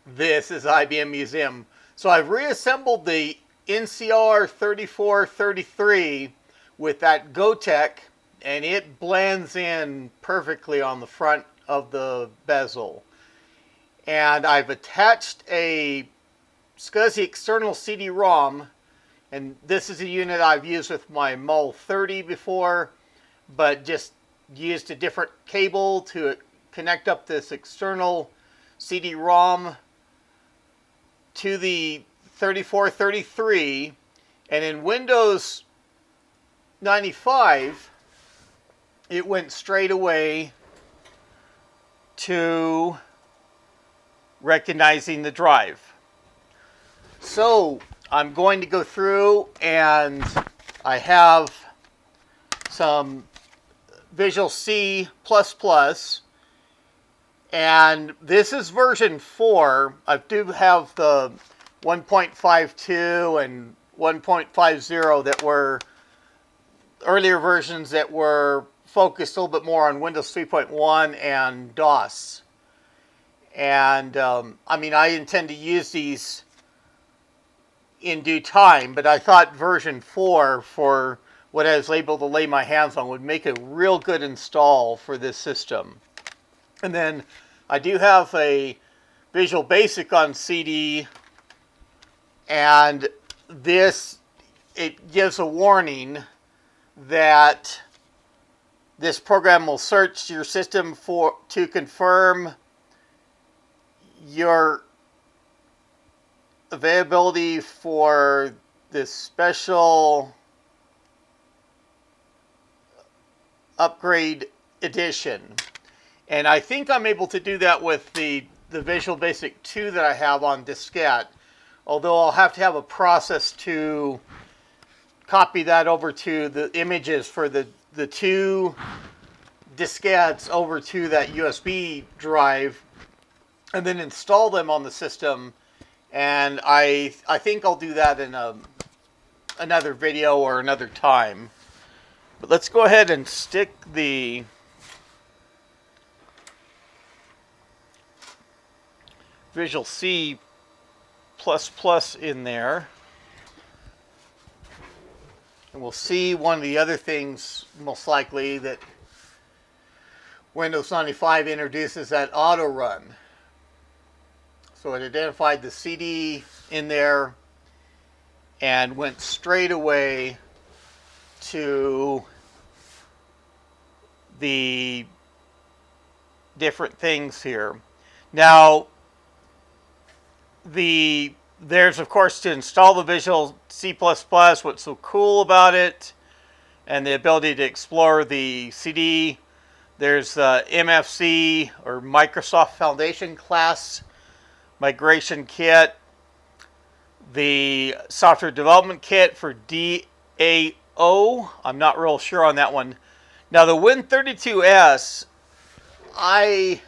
This is IBM Museum. So I've reassembled the NCR 3433 with that Gotek, and it blends in perfectly on the front of the bezel. And I've attached a SCSI external CD-ROM, and this is a unit I've used with my MUL 30 before, but just used a different cable to connect up this external CD-ROM to the 3433, and in Windows 95 it went straight away to recognizing the drive. So I'm going to go through, and I have some Visual C++, and this is version 4. I do have the 1.52 and 1.50 that were earlier versions that were focused a little bit more on Windows 3.1 and DOS. And I intend to use these in due time, but I thought version 4 for what I was able to lay my hands on would make a real good install for this system. And then I do have a Visual Basic on CD, and it gives a warning that this program will search your system to confirm your availability for this special upgrade edition. And I think I'm able to do that with the Visual Basic 2 that I have on diskette, although I'll have to have a process to copy that over to the images for the two diskettes over to that USB drive, and then install them on the system. And I think I'll do that in another video or another time. But let's go ahead and stick the Visual C++ in there. And we'll see one of the other things, most likely, that Windows 95 introduces, that auto run. So it identified the CD in there and went straight away to the different things here. Now, there's, of course, to install the Visual C++, what's so cool about it, and the ability to explore the CD. There's the MFC, or Microsoft Foundation class migration kit, the software development kit for DAO. I'm not real sure on that one. Now, the Win32s, I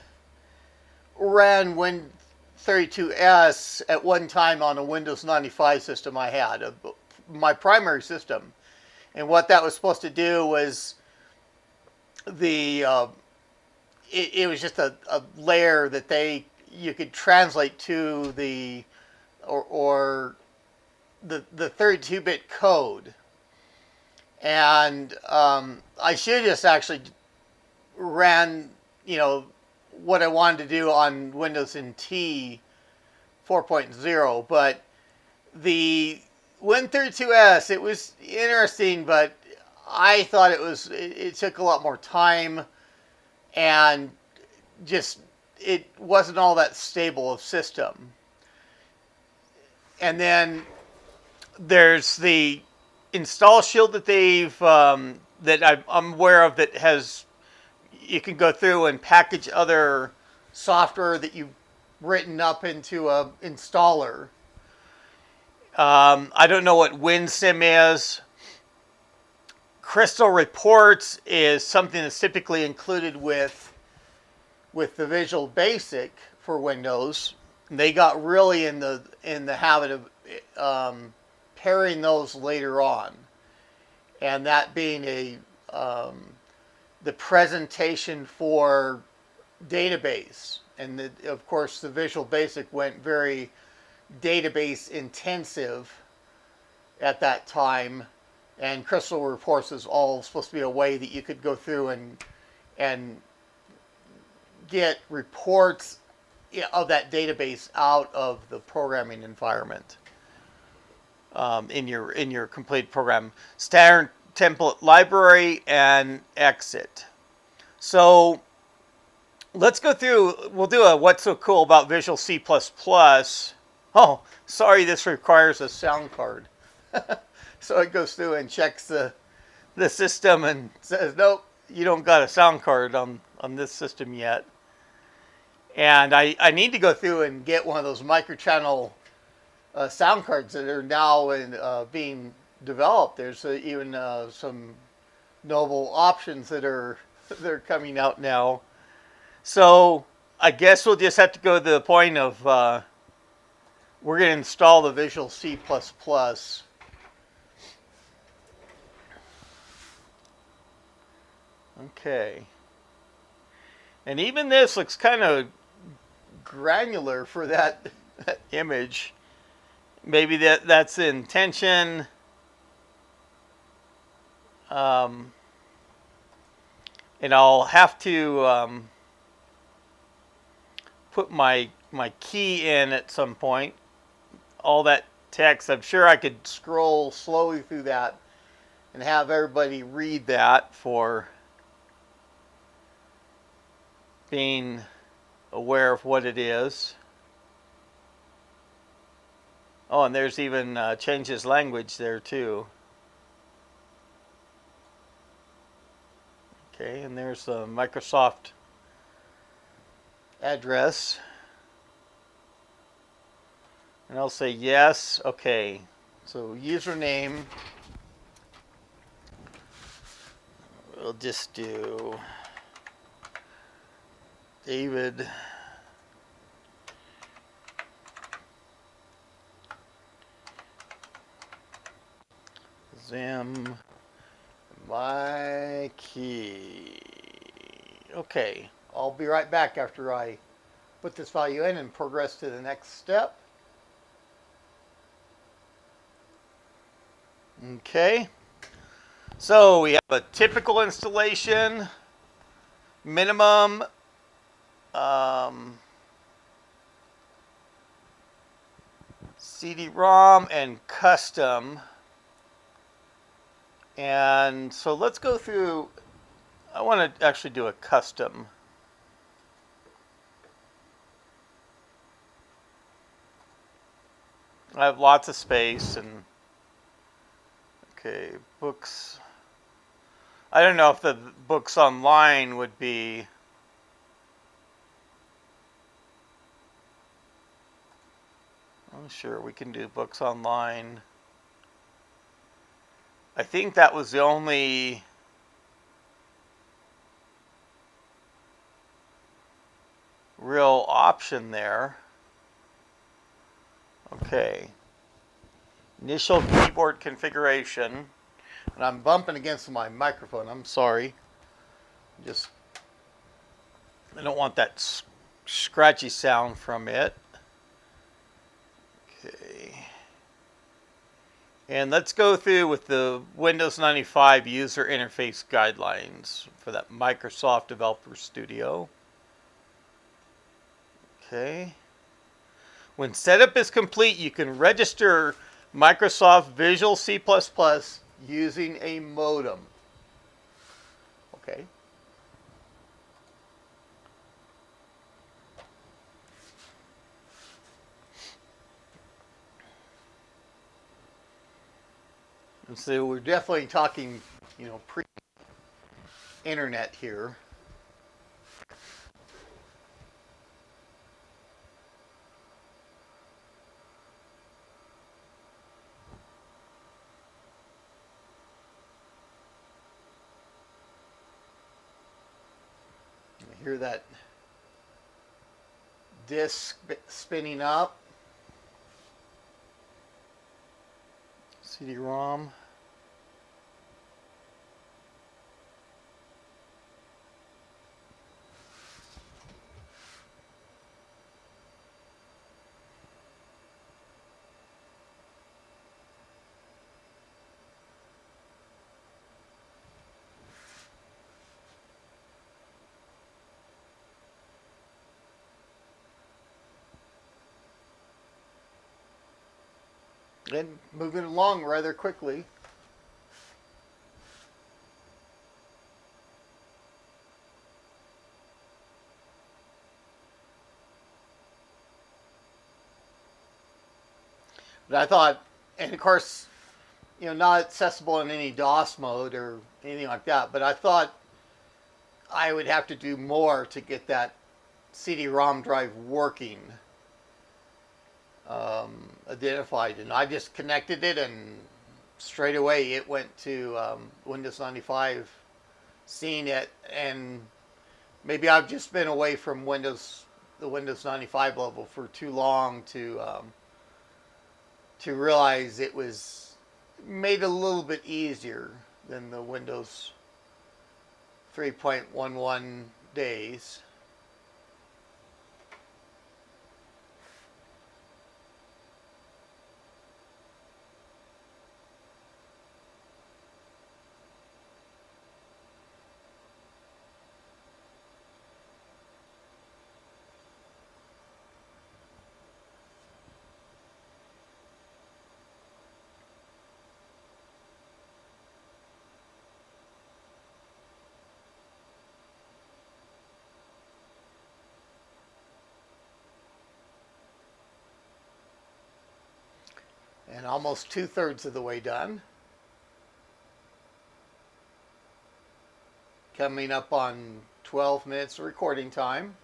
ran Win32s at one time on a Windows 95 system I had, my primary system. And what that was supposed to do was it was just a layer that you could translate to the 32-bit code. And I should just actually ran, what I wanted to do on Windows NT 4.0, but the Win32s, it was interesting, but I thought it took a lot more time, and just it wasn't all that stable of system. And then there's the install shield that that I'm aware of, that you can go through and package other software that you've written up into a installer. I don't know what WinSim is. Crystal Reports is something that's typically included with the Visual Basic for Windows. They got really in the habit of pairing those later on, and that being the presentation for database. And of course, the Visual Basic went very database intensive at that time, and Crystal Reports is all supposed to be a way that you could go through and get reports of that database out of the programming environment in your complete program. Standard template library and exit. So let's go through. We'll do a what's so cool about Visual C++. Oh, sorry, this requires a sound card. So it goes through and checks the system and says, nope, you don't got a sound card on this system yet. And I need to go through and get one of those microchannel sound cards that are now being developed. There's even some novel options that are coming out now. So I guess we'll just have to go to the point of we're going to install the Visual C++. Okay. And even this looks kind of granular for that image. Maybe that's the intention. And I'll have to put my key in at some point. All that text, I'm sure I could scroll slowly through that and have everybody read that for being aware of what it is. Oh, and there's even changes language there too. Okay, and there's the Microsoft address. And I'll say yes. Okay, so username. We'll just do David Zim my key. Okay, I'll be right back after I put this value in and progress to the next step. Okay, so we have a typical installation, minimum, CD-ROM, and custom. And so let's go through. I want to actually do a custom. I have lots of space and okay, books. I don't know if the books online would be oh sure, we can do books online. I think that was the only real option there. Okay. Initial keyboard configuration. And I'm bumping against my microphone. I'm sorry. I don't want that scratchy sound from it. Okay. And let's go through with the Windows 95 user interface guidelines for that Microsoft Developer Studio. Okay. When setup is complete, you can register Microsoft Visual C++ using a modem. Okay. And so we're definitely talking, pre-internet here. You hear that disk spinning up. CD-ROM. And moving along rather quickly. But I thought, and of course, not accessible in any DOS mode or anything like that, but I thought I would have to do more to get that CD-ROM drive working, identified. And I just connected it, and straight away it went to Windows 95, seeing it. And maybe I've just been away from the Windows 95 level for too long to realize it was made a little bit easier than the Windows 3.11 days. And almost 2/3 of the way done. Coming up on 12 minutes of recording time.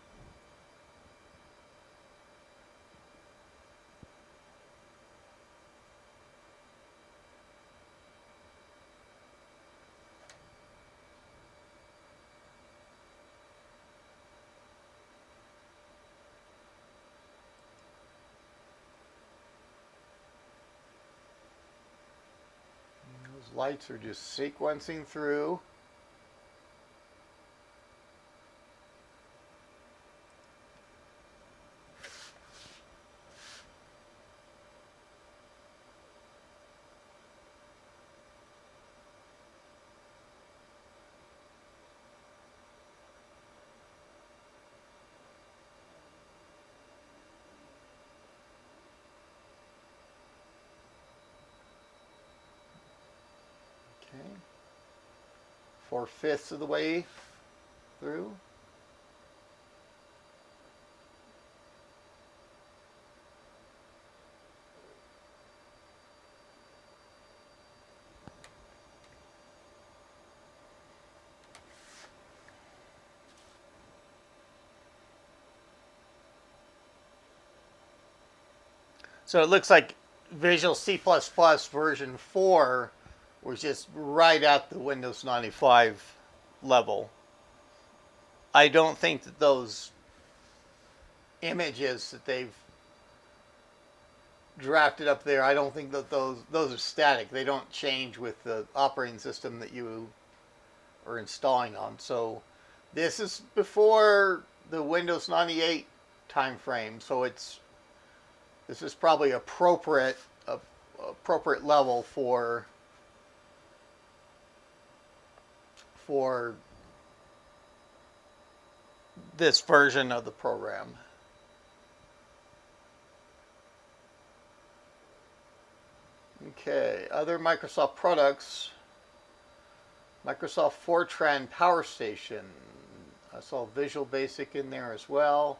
Those lights are just sequencing through. Okay. 4/5 of the way through. So it looks like Visual C++ version 4 was just right at the Windows 95 level. I don't think that those images that they've drafted up there, I don't think that those are static. They don't change with the operating system that you are installing on. So this is before the Windows 98 time frame. So this is probably appropriate level for this version of the program. Okay, other Microsoft products. Microsoft Fortran Power Station. I saw Visual Basic in there as well.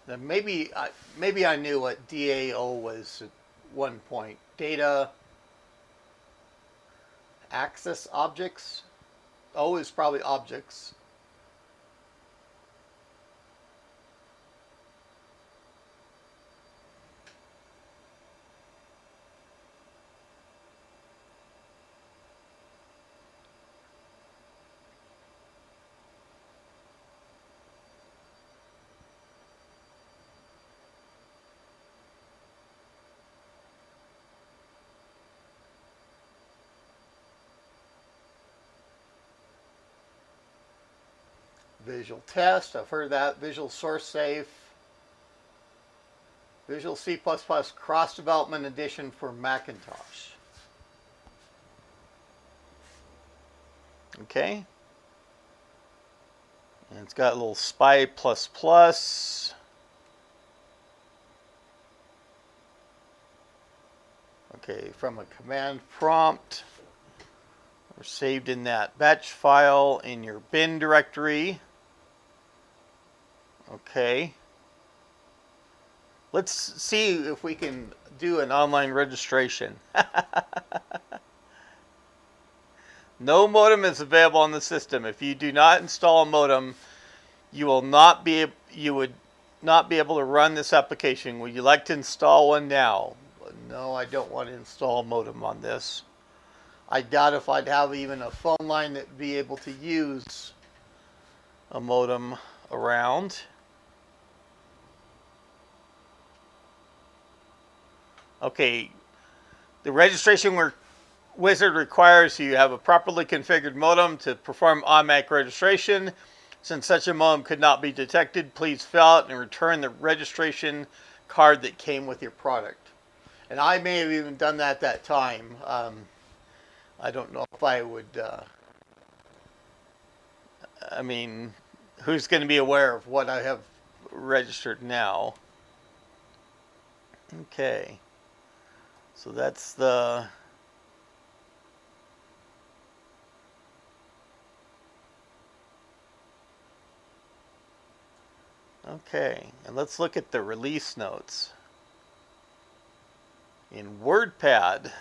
Then maybe I knew what DAO was at one point. Data Access Objects. O is probably objects. Visual Test, I've heard of that. Visual Source Safe. Visual C++ Cross Development Edition for Macintosh. Okay. And it's got a little SPY++. Okay, from a command prompt, or saved in that batch file in your bin directory. Okay. Let's see if we can do an online registration. No modem is available on the system. If you do not install a modem, you would not be able to run this application. Would you like to install one now? No, I don't want to install a modem on this. I doubt if I'd have even a phone line that would be able to use a modem around. Okay, the registration wizard requires you have a properly configured modem to perform automatic registration. Since such a modem could not be detected, please fill out and return the registration card that came with your product. And I may have even done that at that time. I don't know if I would. I mean, who's going to be aware of what I have registered now? Okay. So that's the... Okay, and let's look at the release notes. In WordPad,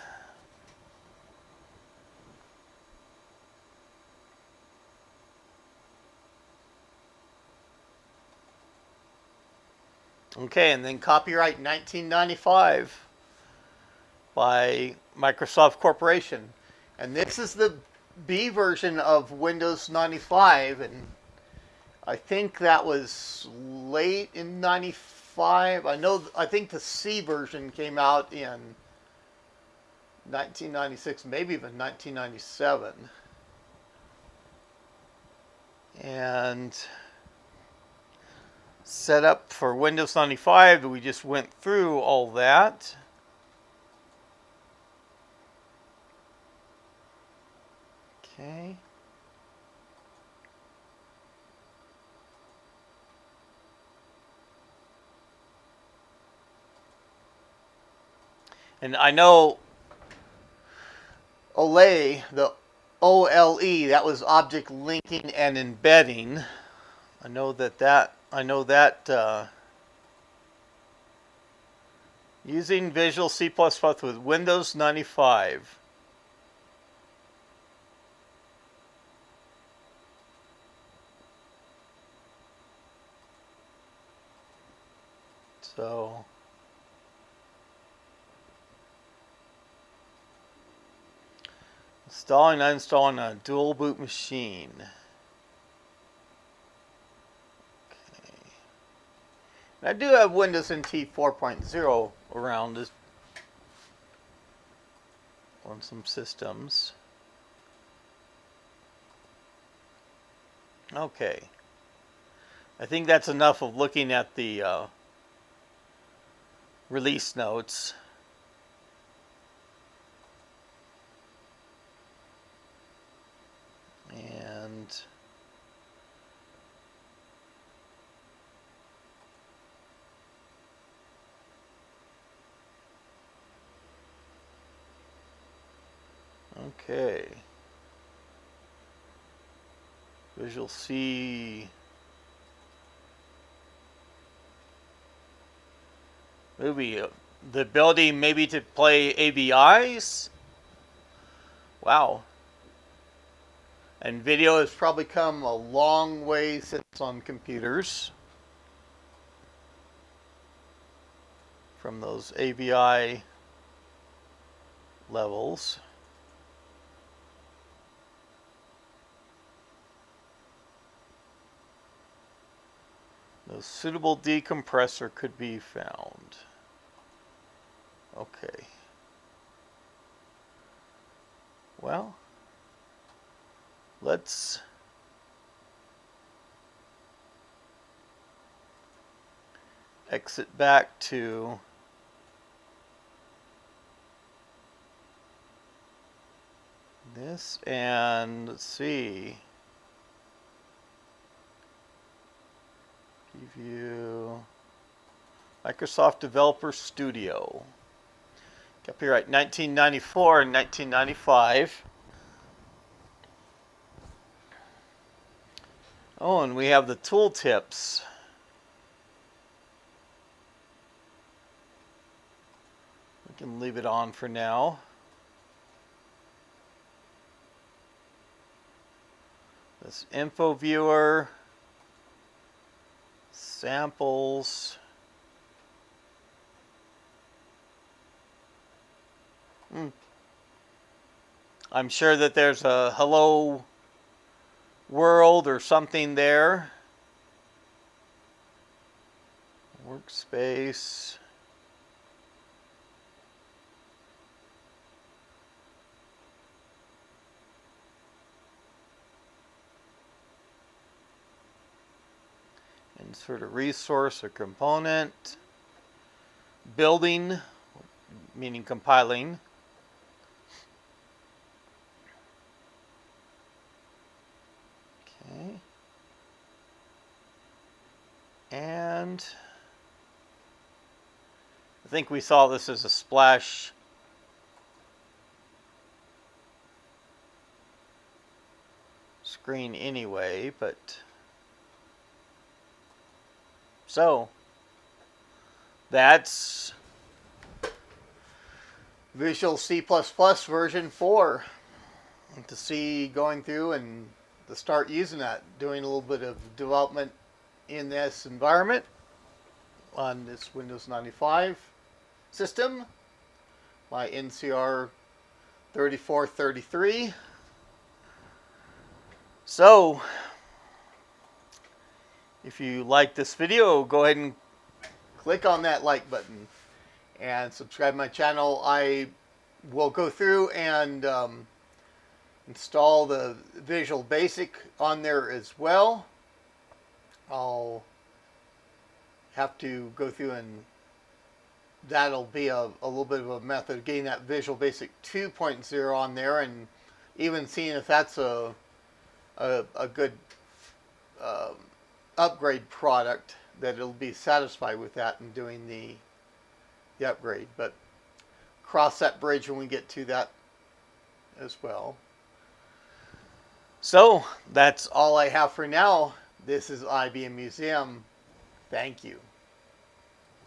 okay, and then copyright 1995 by Microsoft Corporation. And this is the B version of Windows 95, and I think that was late in 95. I think the C version came out in 1996, maybe even 1997. And set up for Windows 95, we just went through all that. Okay. And I know OLE, the OLE, that was object linking and embedding. I know that using Visual C++ with Windows 95. So installing and uninstalling on a dual boot machine. Okay. And I do have Windows NT 4.0 around on some systems. Okay. I think that's enough of looking at the release notes. And okay. Visual C. Maybe the ability maybe to play AVIs. Wow. And video has probably come a long way since on computers. From those AVI levels. No suitable decompressor could be found. Okay. Well, let's exit back to this, and let's see. Preview. Microsoft Developer Studio. Copyright 1994 and 1995. Oh, and we have the tooltips. We can leave it on for now. This info viewer, samples. I'm sure that there's a hello world or something there. Workspace. Insert a resource or component. Building, meaning compiling. Okay. And I think we saw this as a splash screen anyway, but so that's Visual C++ version 4. To see going through and to start using that, doing a little bit of development in this environment on this Windows 95 system, my NCR 3433. So, if you like this video, go ahead and click on that like button and subscribe to my channel. I will go through and install the Visual Basic on there as well. I'll have to go through, and that'll be a little bit of a method of getting that Visual Basic 2.0 on there, and even seeing if that's a good upgrade product, that it'll be satisfied with that and doing the upgrade. But cross that bridge when we get to that as well. So that's all I have for now. This is IBM Museum. Thank you.